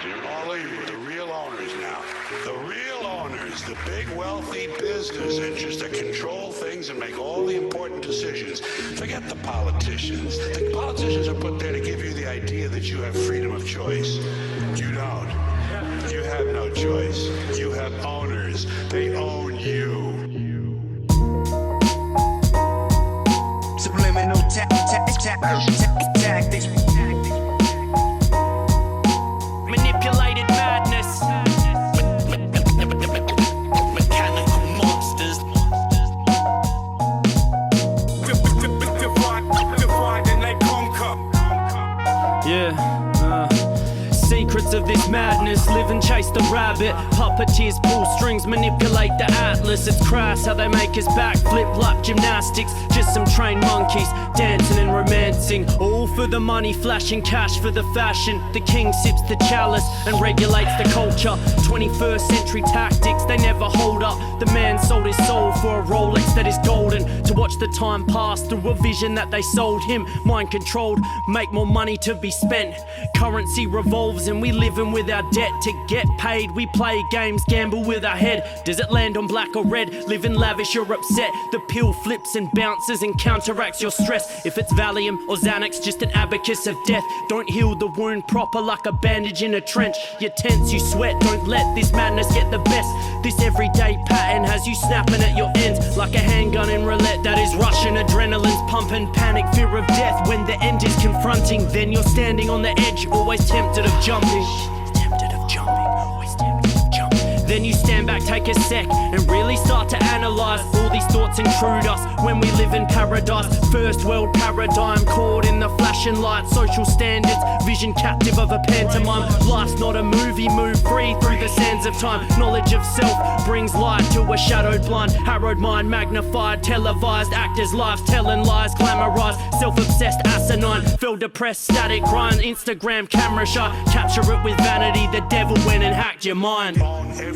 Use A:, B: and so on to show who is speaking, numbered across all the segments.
A: And all of you, the real owners now. The real owners, the big wealthy business interests that control things and make all the important decisions. Forget the politicians. The politicians are put there to give you the idea that you have freedom of choice. You don't. You have no choice. You have owners. They own you.
B: Subliminal tactics. Manipulated madness. Mechanical monsters. Divide and they conquer. Secrets of this madness, live and chase the rabbit. Puppeteers pull strings, manipulate the atlas. It's Krass how they make us backflip like gymnastics. Just some trained monkeys, dancing and romancing. All for the money, flashing cash for the fashion. The king sips the chalice and regulates the culture. 21st century tactics, they never hold up. The man sold his soul for a Rolex that is golden. To watch the time pass through a vision that they sold him. Mind controlled, make more money to be spent. Currency revolves and we living with our debt. To get paid, we play games, gamble with our head. Does it land on black or red? Living lavish, you're upset. The pill flips and bounces and counteracts your stress. If it's Valium or Xanax, just an abacus of death. Don't heal the wound proper like a bandage in a trench. You're tense, you sweat, don't let this madness get the best. This everyday pattern has you snapping at your ends. Like a handgun in roulette that is rushing. Adrenaline's pumping, panic, fear of death. When the end is confronting, then you're standing on the edge, always tempted of jumping. Then you stand back, take a sec, and really start to analyze. All these thoughts intrude us when we live in paradise. First world paradigm, caught in the flashing lights. Social standards, vision captive of a pantomime. Life's not a movie, move free through the sands of time. Knowledge of self brings light to a shadowed blind. Harrowed mind, magnified, televised. Actors' lives telling lies, glamorized. Self-obsessed, asinine, feel depressed, static, grind. Instagram camera shy, capture it with vanity. The devil went and hacked your mind.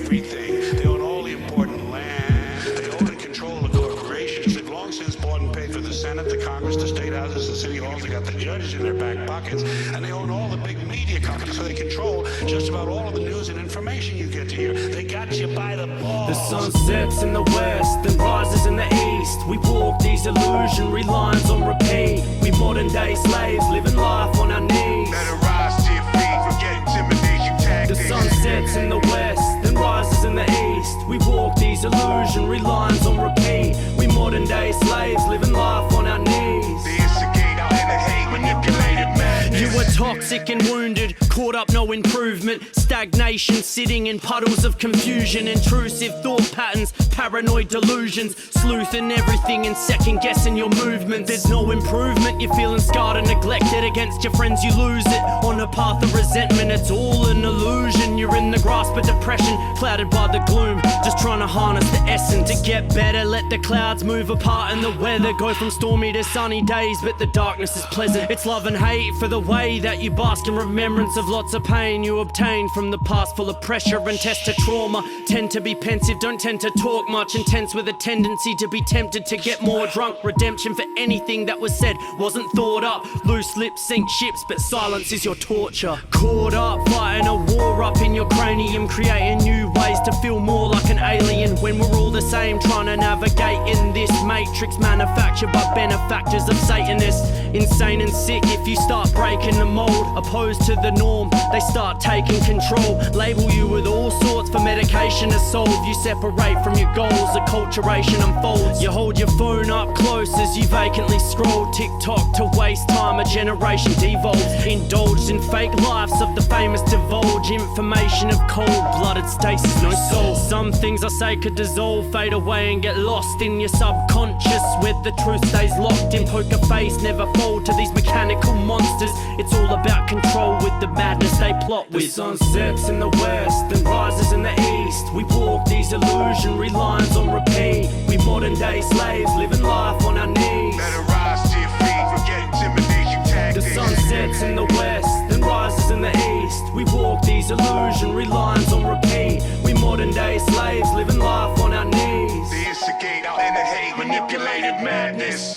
A: Everything. They own all the important land. They own and control the corporations. They've long since bought and paid for the Senate, the Congress, the state houses, the city halls. They got the judges in their back pockets. And they own all the big media companies, so they control just about all of the news and information you get to hear. They got you by the balls.
B: The sun sets in the west and rises in the east. We walk these illusionary lines on repeat. We modern day slaves living life on our knees.
C: Better rise to your feet, forget intimidation tactics.
B: The sun sets in the west and rises in the east. We walk these illusionary lines on repeat. We modern day slaves living life on our knees.
C: The instigate out in the hate, manipulated madness.
B: You were toxic and wounded, caught up, no improvement. Stagnation, sitting in puddles of confusion. Intrusive thought patterns, paranoid delusions. Sleuthing everything and second guessing your movement. There's no improvement, you're feeling scarred and neglected. Against your friends you lose it, on a path of resentment. It's all an illusion, you're in the grasp of depression. Clouded by the gloom, just trying to harness the essence. To get better, let the clouds move apart and the weather go from stormy to sunny days. But the darkness is pleasant. It's love and hate for the way that you bask in remembrance of lots of pain you obtained from the past, full of pressure and test to trauma. Tend to be pensive, don't tend to talk much. Intense with a tendency to be tempted to get more drunk. Redemption for anything that was said wasn't thought up. Loose lips sink ships, but silence is your torture. Caught up, fighting a war up in your cranium. Creating new ways to feel more like an alien. When we're all the same, trying to navigate in this matrix manufactured by benefactors of Satanists. Insane and sick if you start breaking the mold. Opposed to the norm, they start taking control. Label you with all sorts for medication to solve. You separate from your goals, acculturation unfolds. You hold your phone up close as you vacantly scroll TikTok to waste time, a generation devolves. Indulged in fake lives of the famous divulge. Information of cold-blooded stasis, no soul. Some things I say could dissolve, fade away and get lost in your subconscious, where the truth stays locked in. Poker face, never fold to these mechanical monsters. It's all about control with the madness they plot with. The sun sets in the west and rises in the east. We walk these illusionary lines on repeat. We modern day slaves living life on our knees.
C: Better rise to your feet, forget intimidation tactics.
B: The sun sets in the west and rises in the east. We walk these illusionary lines on repeat. We modern day slaves living life on our knees.
C: The instigate out in the hate, manipulated madness.